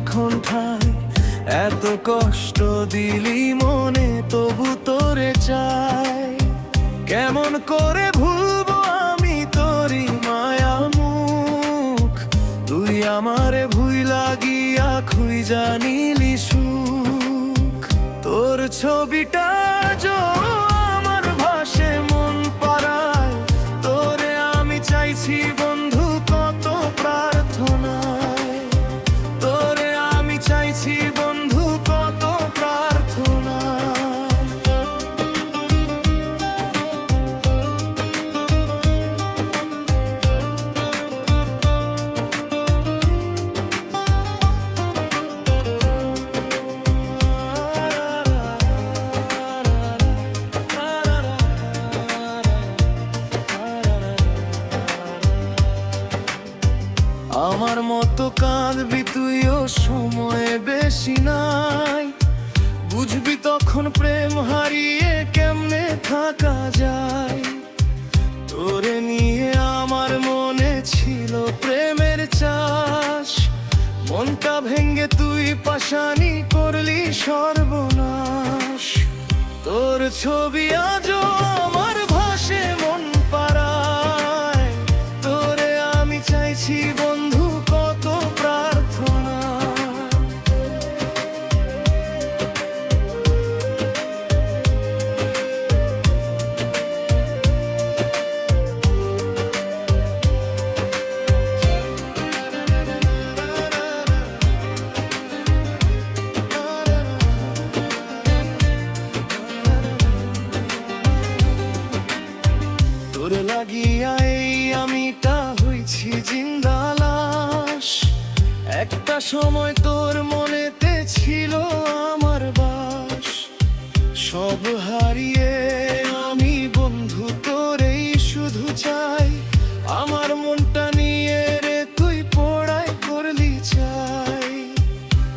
এখন ঠাই। এত কষ্ট দিলি মনে তবু তোরে চাই। কেমন করে ভুলবো আমি তোরি মায়া মুখ, তুই আমারে ভুইলা গিয়া খুইজা নিলি সুখ। তোর ছবিটা যো আমার ভাসে মন পাড়ায়, তোরে আমি চাইছি বন্ধু কত প্রার্থনায়। তোরে আমি চাইছি বন্ধু কত প্রার্থনায়। আমার মতো কাঁদবি তুইও, সময় বেশি নাই। বুঝবি তখন প্রেম হারিয়ে কেমনে থাকা যায়। তোরে নিয়ে আমার মনে ছিল প্রেমের চাষ, মনটা ভেঙ্গে তুই পাশানি করলি সর্বনাশ। তোর ছবি আজও আমার ভাসে মন পাড়ায়, তোরে আমি চাইছি বন্ধু কত প্রার্থনা। তোরে লাগিয়া এই আমিটা হইছি জিন্দা লাশ। একটা সময় তোর মনেতে ছিল আমার বাস, সব হারিয়ে আমি বন্ধু তোরেই শুধু চাই। আমার মনটা নিয়ে রে তুই পোড়াই করলি চাই।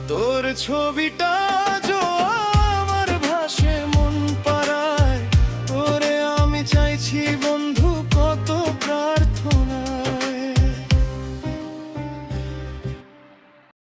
তোর ছবিটা